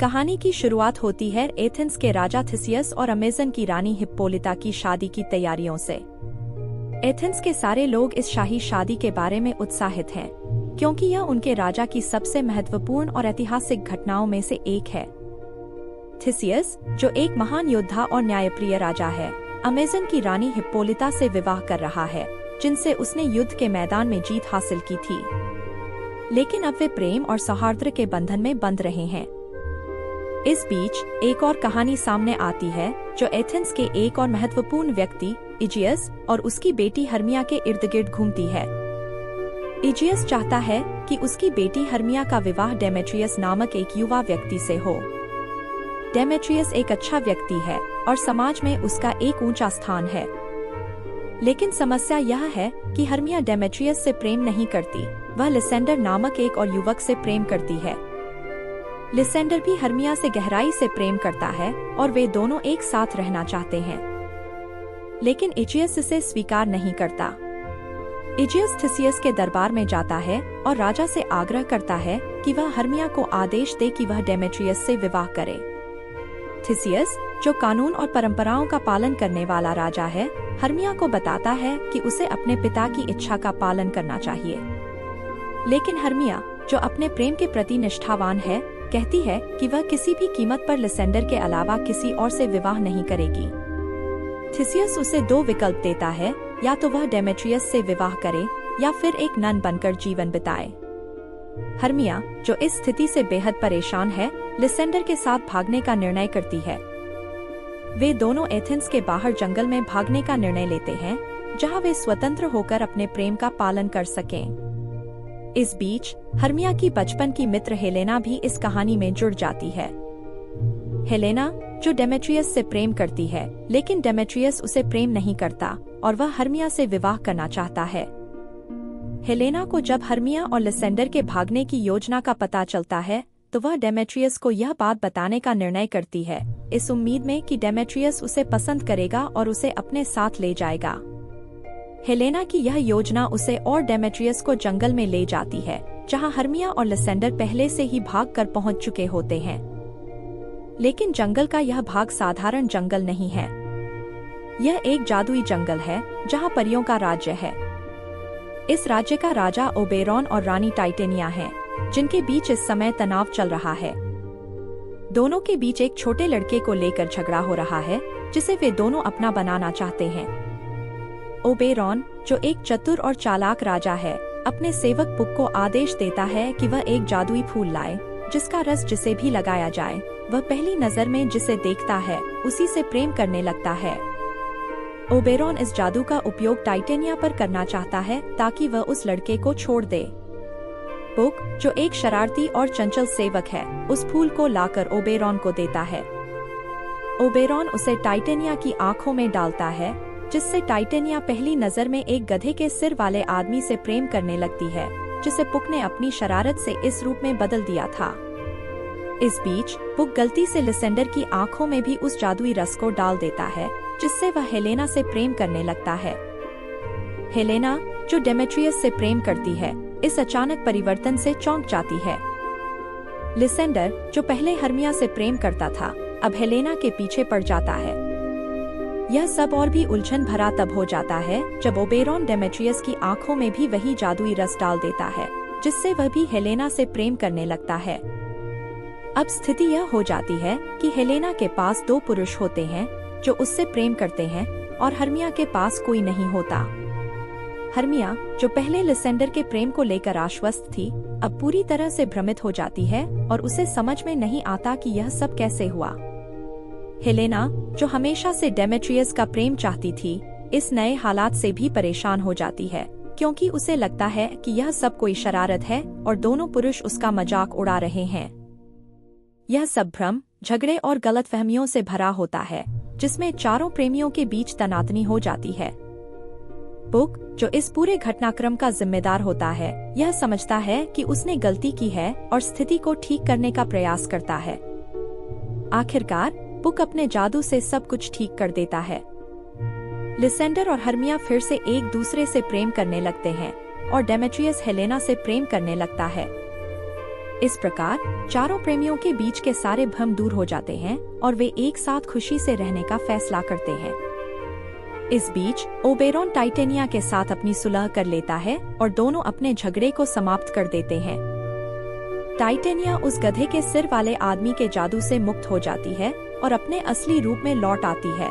कहानी की शुरुआत होती है एथेंस के राजा थिसियस और अमेजन की रानी हिप्पोलिता की शादी की तैयारियों से। एथेंस के सारे लोग इस शाही शादी के बारे में उत्साहित हैं, क्योंकि यह उनके राजा की सबसे महत्वपूर्ण और ऐतिहासिक घटनाओं में से एक है। थिसियस, जो एक महान योद्धा और न्यायप्रिय राजा है, अमेजन की रानी हिप्पोलिता से विवाह कर रहा है, जिनसे उसने युद्ध के मैदान में जीत हासिल की थी। लेकिन अब वे प्रेम और सौहार्द के बंधन में बंध रहे हैं। इस बीच एक और कहानी सामने आती है, जो एथेंस के एक और महत्वपूर्ण व्यक्ति इजियस और उसकी बेटी हर्मिया के इर्द गिर्द घूमती है। इजियस चाहता है कि उसकी बेटी हर्मिया का विवाह डेमेट्रियस नामक एक युवा व्यक्ति से हो। डेमेट्रियस एक अच्छा व्यक्ति है और समाज में उसका एक ऊंचा स्थान है। लेकिन समस्या यह है कि हर्मिया डेमेट्रियस से प्रेम नहीं करती, वह लिसेंडर नामक एक और युवक से प्रेम करती है। लिसेंडर भी हर्मिया से गहराई से प्रेम करता है और वे दोनों एक साथ रहना चाहते हैं। लेकिन इजियस इसे स्वीकार नहीं करता। इजियस थिसियस के दरबार में जाता है और राजा से आग्रह करता है कि वह हर्मिया को आदेश दे कि वह डेमेट्रियस से विवाह करे। थिसियस, जो कानून और परंपराओं का पालन करने वाला राजा है, हर्मिया को बताता है कि उसे अपने पिता की इच्छा का पालन करना चाहिए। लेकिन हर्मिया, जो अपने प्रेम के प्रति निष्ठावान है, कहती है कि वह किसी भी कीमत पर लिसेंडर के अलावा किसी और से विवाह नहीं करेगी। थिसियस उसे दो विकल्प देता है, या तो वह डेमेट्रियस से विवाह करे या फिर एक नन बनकर जीवन बिताए। हर्मिया, जो इस स्थिति से बेहद परेशान है, लिसेंडर के साथ भागने का निर्णय करती है। वे दोनों एथेंस के बाहर जंगल में भागने का निर्णय लेते हैं, जहां वे स्वतंत्र होकर अपने प्रेम का पालन कर सकें। इस बीच हर्मिया की बचपन की मित्र हेलेना भी इस कहानी में जुड़ जाती है। हेलेना, जो डेमेट्रियस से प्रेम करती है, लेकिन डेमेट्रियस उसे प्रेम नहीं करता और वह हर्मिया से विवाह करना चाहता है। हेलेना को जब हर्मिया और लिसेंडर के भागने की योजना का पता चलता है, तो वह डेमेट्रियस को यह बात बताने का निर्णय करती है, इस उम्मीद में कि डेमेट्रियस उसे पसंद करेगा और उसे अपने साथ ले जाएगा। हेलेना की यह योजना उसे और डेमेट्रियस को जंगल में ले जाती है, जहां हर्मिया और लिसेंडर पहले से ही भागकर पहुंच चुके होते हैं। लेकिन जंगल का यह भाग साधारण जंगल नहीं है। यह एक जादुई जंगल है, जहां परियों का राज्य है। इस राज्य का राजा ओबेरॉन और रानी टाइटेनिया हैं, जिनके बीच इस समय तनाव चल रहा है। दोनों के बीच एक छोटे लड़के को लेकर झगड़ा हो रहा है, जिसे वे दोनों अपना बनाना चाहते हैं। ओबेरॉन, जो एक चतुर और चालाक राजा है, अपने सेवक पुक को आदेश देता है कि वह एक जादुई फूल लाए, जिसका रस जिसे भी लगाया जाए, वह पहली नजर में जिसे देखता है उसी से प्रेम करने लगता है। ओबेरॉन इस जादू का उपयोग टाइटेनिया पर करना चाहता है ताकि वह उस लड़के को छोड़ दे। पुक, जो एक शरारती और चंचल सेवक है, उस फूल को लाकर ओबेरॉन को देता है। ओबेरॉन उसे टाइटेनिया की आंखों में डालता है, जिससे टाइटेनिया पहली नजर में एक गधे के सिर वाले आदमी से प्रेम करने लगती है, जिसे पुक ने अपनी शरारत से इस रूप में बदल दिया था। इस बीच पुक गलती से लिसेंडर की आंखों में भी उस जादुई रस को डाल देता है, जिससे वह हेलेना से प्रेम करने लगता है। हेलेना, जो डेमेट्रियस से प्रेम करती है, इस अचानक परिवर्तन से चौंक जाती है। लिसेंडर, जो पहले हर्मिया से प्रेम करता था, अब हेलेना के पीछे पड़ जाता है। यह सब और भी उलझन भरा तब हो जाता है जब ओबेरॉन डेमेट्रियस की आंखों में भी वही जादुई रस डाल देता है, जिससे वह भी हेलेना से प्रेम करने लगता है। अब स्थिति यह हो जाती है कि हेलेना के पास दो पुरुष होते हैं जो उससे प्रेम करते हैं, और हर्मिया के पास कोई नहीं होता। हर्मिया, जो पहले लिसेंडर के प्रेम को लेकर आश्वस्त थी, अब पूरी तरह से भ्रमित हो जाती है और उसे समझ में नहीं आता कि यह सब कैसे हुआ। हेलेना, जो हमेशा से डेमेट्रियस का प्रेम चाहती थी, इस नए हालात से भी परेशान हो जाती है, क्योंकि उसे लगता है कि यह सब कोई शरारत है और दोनों पुरुष उसका मजाक उड़ा रहे हैं। यह सब भ्रम, झगड़े और गलतफहमियों से भरा होता है, जिसमें चारों प्रेमियों के बीच तनातनी हो जाती है। पुक, जो इस पूरे घटनाक्रम का जिम्मेदार होता है, यह समझता है कि उसने गलती की है और स्थिति को ठीक करने का प्रयास करता है। आखिरकार पुक अपने जादू से सब कुछ ठीक कर देता है। लिसेंडर और हर्मिया फिर से एक दूसरे से प्रेम करने लगते हैं और डेमेट्रियस हेलेना से प्रेम करने लगता है। इस प्रकार चारों प्रेमियों के बीच के सारे भ्रम दूर हो जाते हैं और वे एक साथ खुशी से रहने का फैसला करते हैं। इस बीच ओबेरॉन टाइटेनिया के साथ अपनी सुलह कर लेता है और दोनों अपने झगड़े को समाप्त कर देते हैं। टाइटेनिया उस गधे के सिर वाले आदमी के जादू से मुक्त हो जाती है और अपने असली रूप में लौट आती है।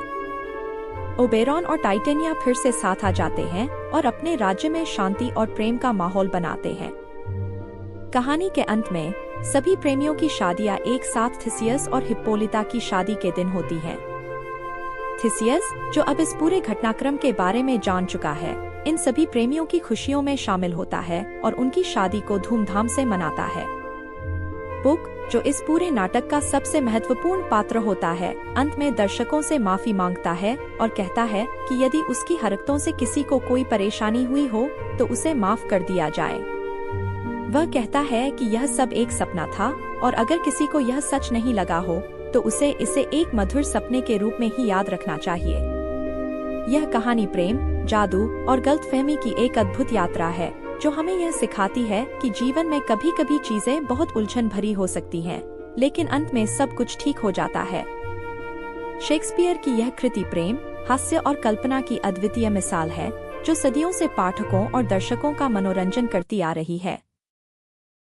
ओबेरॉन और टाइटेनिया फिर से साथ आ जाते हैं और अपने राज्य में शांति और प्रेम का माहौल बनाते हैं। कहानी के अंत में सभी प्रेमियों की शादियां एक साथ थिसियस और हिप्पोलिता की शादी के दिन होती हैं। थिसियस, जो अब इस पूरे घटनाक्रम के बारे में जान चुका है, इन सभी प्रेमियों की खुशियों में शामिल होता है और उनकी शादी को धूमधाम से मनाता है। पुक, जो इस पूरे नाटक का सबसे महत्वपूर्ण पात्र होता है, अंत में दर्शकों से माफी मांगता है और कहता है कि यदि उसकी हरकतों से किसी को कोई परेशानी हुई हो तो उसे माफ कर दिया जाए। वह कहता है कि यह सब एक सपना था और अगर किसी को यह सच नहीं लगा हो तो उसे इसे एक मधुर सपने के रूप में ही याद रखना चाहिए। यह कहानी प्रेम, जादू और गलतफहमी की एक अद्भुत यात्रा है जो हमें यह सिखाती है कि जीवन में कभी कभी चीजें बहुत उलझन भरी हो सकती हैं, लेकिन अंत में सब कुछ ठीक हो जाता है। शेक्सपियर की यह कृति प्रेम, हास्य और कल्पना की अद्वितीय मिसाल है जो सदियों से पाठकों और दर्शकों का मनोरंजन करती आ रही है।